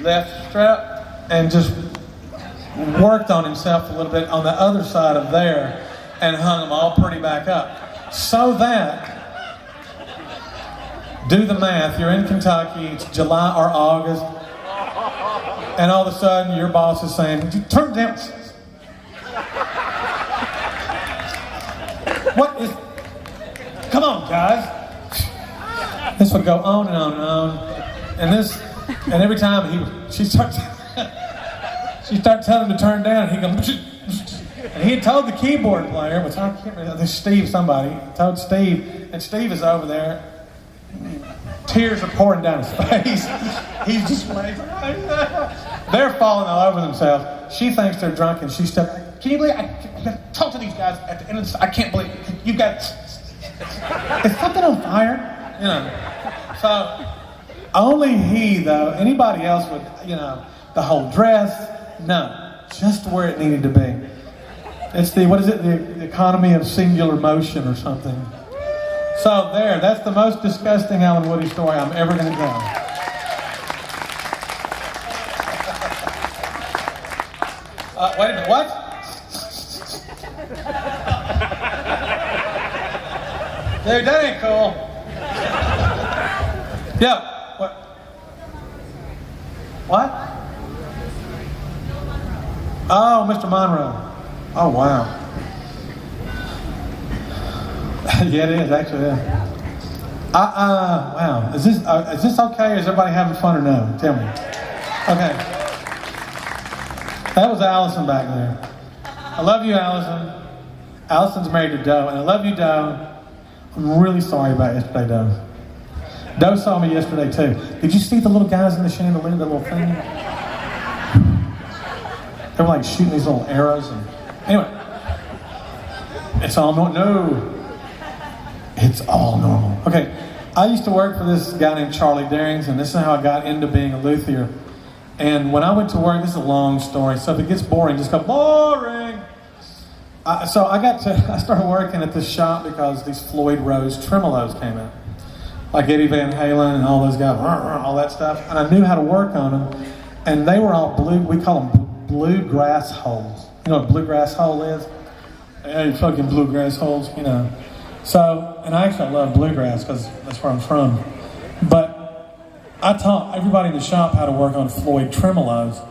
left strap and just worked on himself a little bit on the other side of there and hung them all pretty back up. So that, do the math, you're in Kentucky, it's July or August, and all of a sudden your boss is saying, turn down. What is, come on guys. This would go on and on and on. And every time she starts telling him to turn down, and he goes, and he had told the keyboard player, which I can't remember, this Steve somebody, told Steve, and Steve is over there, tears are pouring down his face. He's just waiting. They're falling all over themselves. She thinks they're drunk, and she steps, can you believe, I gotta talk to these guys at the end of this, I can't believe, you got, is something on fire? You know, so only he though, anybody else would, you know, the whole dress, no, just where it needed to be. It's the, what is it, the economy of singular motion or something. So there, that's the most disgusting Alan Woody story I'm ever going to tell. Wait a minute, what? Dude, that ain't cool. Yeah, what? What? Oh, Mr. Monroe. Oh, wow. Yeah, it is, actually, yeah. Wow. Is this okay? Is everybody having fun or no? Tell me. Okay. That was Allison back there. I love you, Allison. Allison's married to Doe, and I love you, Doe. I'm really sorry about yesterday, Doe. Doe saw me yesterday, too. Did you see the little guys in the chandelier, the little thing? They were like shooting these little arrows. And anyway, it's all normal. No, it's all normal. Okay, I used to work for this guy named Charlie Darings, and this is how I got into being a luthier. And when I went to work, this is a long story, so if it gets boring, just go, boring! So I started working at this shop because these Floyd Rose tremolos came out. Like Eddie Van Halen and all those guys, all that stuff. And I knew how to work on them. And they were all blue, we call them bluegrass holes. You know what a bluegrass hole is? Hey, fucking bluegrass holes, you know. So, and I actually love bluegrass because that's where I'm from. But I taught everybody in the shop how to work on Floyd tremolos.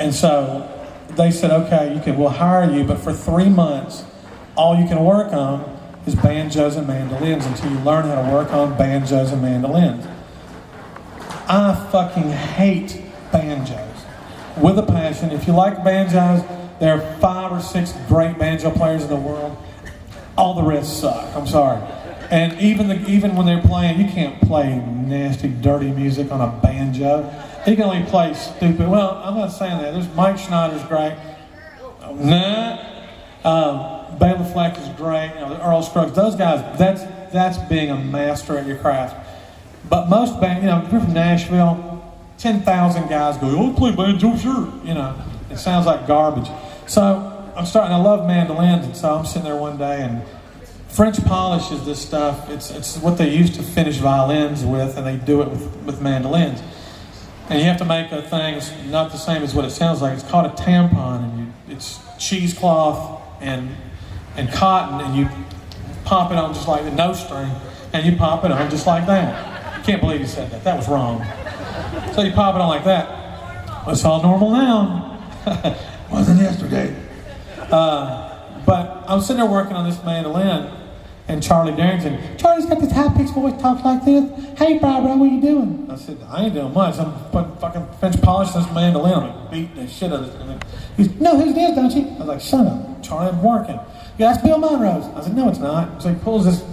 And so they said, okay, we'll hire you, but for 3 months, all you can work on is banjos and mandolins until you learn how to work on banjos and mandolins. I fucking hate banjos with a passion. If you like banjos, there are 5 or 6 great banjo players in the world. All the rest suck. I'm sorry. And even when they're playing, you can't play nasty, dirty music on a banjo. You can only play stupid. Well, I'm not saying that. There's Mike Schneider's great. Bela Fleck is great. You know, Earl Scruggs. Those guys. That's being a master at your craft. But most bands, you know, if you're from Nashville, 10,000 guys go, oh, play banjo, sure. You know, it sounds like garbage. So I love mandolins, and so I'm sitting there one day, and French polish is this stuff. It's what they used to finish violins with, and they do it with mandolins. And you have to make a thing, it's not the same as what it sounds like. It's called a tampon, and it's cheesecloth and cotton, and you pop it on just like the nose string, and you pop it on just like that. I can't believe you said that. That was wrong. So you pop it on like that. Well, it's all normal now. Wasn't yesterday. But I'm sitting there working on this mandolin, and Charlie Darrington, Charlie's got this high-pitched voice, talks like this. Hey, Barbara, what are you doing? I said, I ain't doing much. I'm putting fucking French polish on this mandolin. I'm beating the shit out of it. He's, no, who's this, don't you? I was like, shut up, Charlie, I'm working. Yeah, that's Bill Monroe's. I said, no, it's not. So he pulls this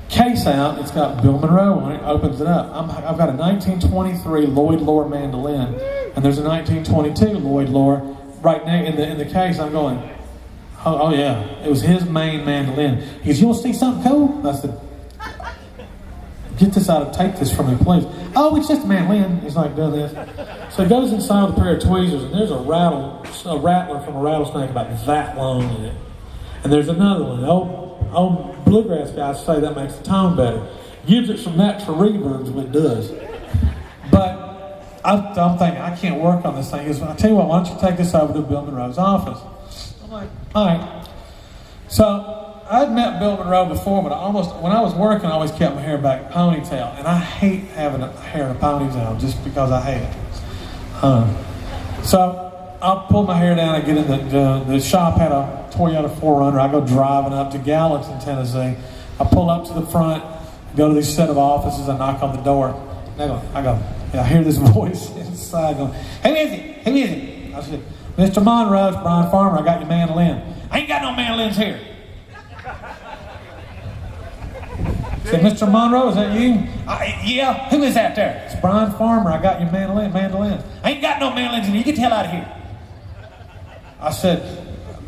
case out. It's got Bill Monroe on it. Opens it up. I've got a 1923 Lloyd Loar mandolin, and there's a 1922 Lloyd Loar right now in the case. I'm going, oh yeah, it was his main mandolin. He goes, you want to see something cool? I said, get this out of, take this from me, please. Oh, it's just a mandolin. He's like doing this. So he goes inside with a pair of tweezers, and there's a rattler from a rattlesnake about that long in it. And there's another one. Old bluegrass guys say that makes the tone better. Gives it some natural reverb, what it does. But I'm thinking, I can't work on this thing. He goes, I'll tell you what, why don't you take this over to Bill Monroe's office? I'm like, all right. So I'd met Bill Monroe before, but when I was working, I always kept my hair back in a ponytail. And I hate having hair in a ponytail just because I hate it. So I'll pull my hair down and get in the shop had a Toyota 4Runner. I go driving up to Gallatin, Tennessee. I pull up to the front, go to this set of offices, I knock on the door. I hear this voice inside going, who is it? Who is it? I said, Mr. Monroe, it's Brian Farmer, I got your mandolin. I ain't got no mandolins here. I said, Mr. Monroe, is that you? Yeah, who is that there? It's Brian Farmer, I got your mandolin. I ain't got no mandolins in here, you get the hell out of here. I said,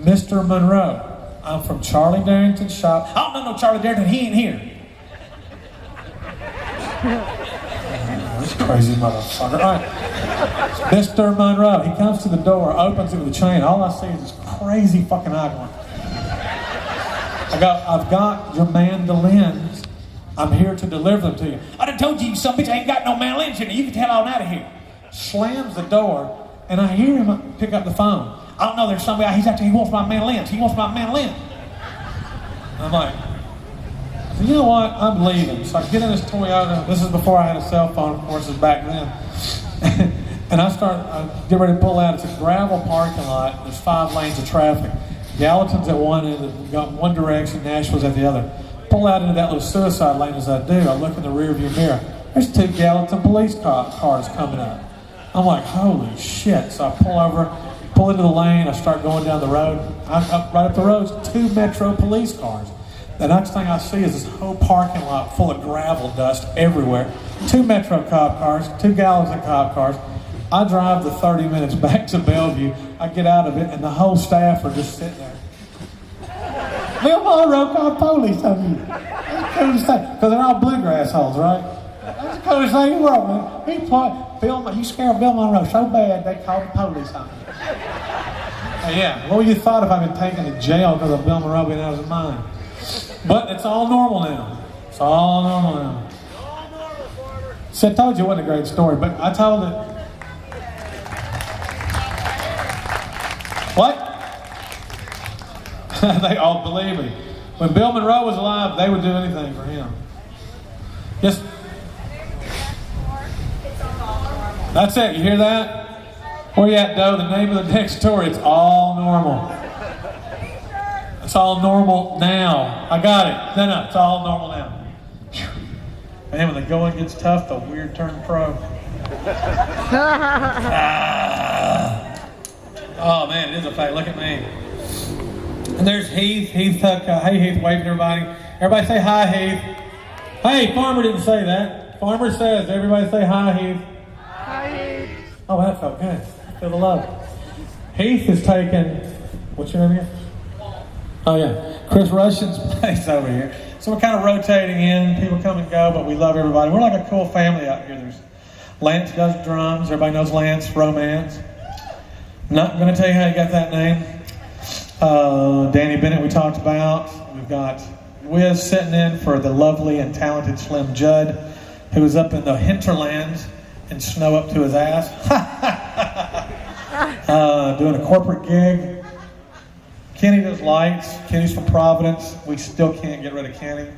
Mr. Monroe, I'm from Charlie Darrington's shop. I don't know no Charlie Darrington, he ain't here. This crazy motherfucker. All right. Mr. Monroe, he comes to the door, opens it with a chain. All I see is this crazy fucking eye going. I've got your mandolins. I'm here to deliver them to you. I done told you, you son of a bitch, I ain't got no mandolins in here. You get the hell on out of here. Slams the door, and I hear him pick up the phone. I don't know, there's somebody, he's out there, he wants my mandolins. He wants my mandolin. I'm like, you know what? I'm leaving. So I get in this Toyota. This is before I had a cell phone, of course, it was back then. And I get ready to pull out. It's a gravel parking lot. There's 5 lanes of traffic. Gallatin's at one end, got one direction, Nashville's at the other. Pull out into that little suicide lane as I do. I look in the rearview mirror. There's 2 Gallatin police cars coming up. I'm like, holy shit. So I pull over, pull into the lane. I start going down the road. Right up the road, 2 Metro police cars. The next thing I see is this whole parking lot full of gravel dust everywhere. 2 Metro cop cars, 2 Gallatin cop cars. I drive the 30 minutes back to Bellevue. I get out of it, and the whole staff are just sitting there. Bill Monroe called police on you. That's the coolest thing. Because they're all bluegrass holes, right? That's the coolest thing in the world, man. You scared Bill Monroe so bad, they called the police on you. Yeah, what would you thought if I'd been taken to jail because of Bill Monroe being out of his mind? But it's all normal now. It's all normal now. So I told you it wasn't a great story, but I told it. What? They all believe me. When Bill Monroe was alive, they would do anything for him. Yes. That's it. You hear that? Where you at, Doe? The name of the next story. It's all normal. It's all normal now. I got it. No, it's all normal now. Man, when the going gets tough, the weird turn pro. Oh man, it is a fact. Look at me. And there's Heath. Heath took, hey Heath, waving everybody. Everybody say hi, Heath. Hey, Farmer didn't say that. Farmer says, everybody say hi, Heath. Hi, Heath. Oh, that felt good. Feel the love. Heath is taking, what's your name again? Oh yeah, Chris Russian's place over here. So we're kind of rotating in. People come and go, but we love everybody. We're like a cool family out here. There's Lance does drums. Everybody knows Lance, Romance. Not going to tell you how he got that name. Danny Bennett we talked about. We've got Wiz sitting in for the lovely and talented Slim Judd, who is up in the hinterlands and snow up to his ass. Doing a corporate gig. Kenny does lights. Kenny's from Providence. We still can't get rid of Kenny.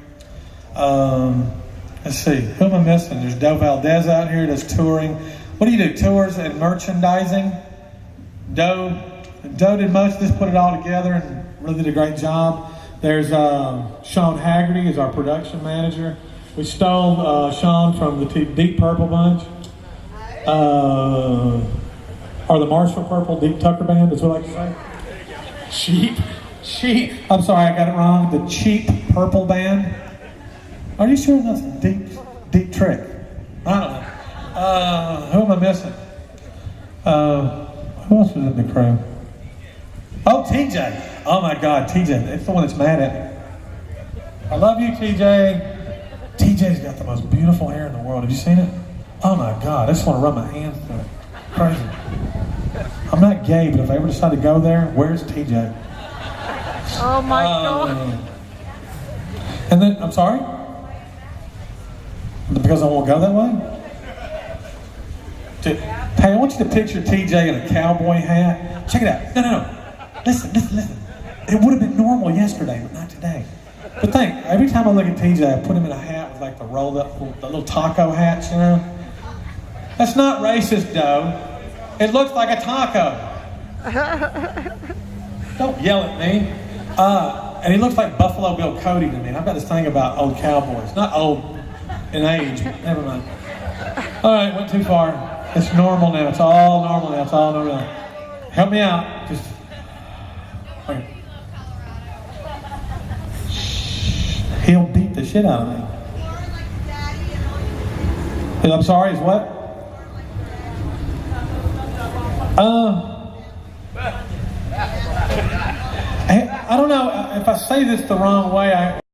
Let's see. Who am I missing? There's Doe Valdez out here. Does touring. What do you do? Tours and merchandising? Doe did most of this, put it all together, and really did a great job. There's Sean Haggerty is our production manager. We stole Sean from the Deep Purple Bunch. Or the Marshall Purple Deep Tucker Band, is what I like to say. Cheap. I'm sorry, I got it wrong. The Cheap Purple Band. Are you sure that's Deep Trick? I don't know. Who am I missing? Who else was in the crew? Oh, TJ. Oh my God, TJ. It's the one that's mad at me. I love you, TJ. TJ's got the most beautiful hair in the world. Have you seen it? Oh my God, I just want to run my hands through it. Crazy. I'm not gay, but if I ever decide to go there, where's TJ? Oh my God. And then, I'm sorry? Because I won't go that way? Hey, I want you to picture TJ in a cowboy hat. Check it out. No. Listen. It would have been normal yesterday, but not today. But think, every time I look at TJ, I put him in a hat with like the rolled up, the little taco hats, you know? That's not racist, though. It looks like a taco. Don't yell at me. And he looks like Buffalo Bill Cody to me. And I've got this thing about old cowboys. Not old in age, but never mind. All right, went too far. It's normal now. It's all normal now. It's all normal now. Help me out. Just. Okay. He'll beat the shit out of me. I'm sorry, is what? I don't know if I say this the wrong way.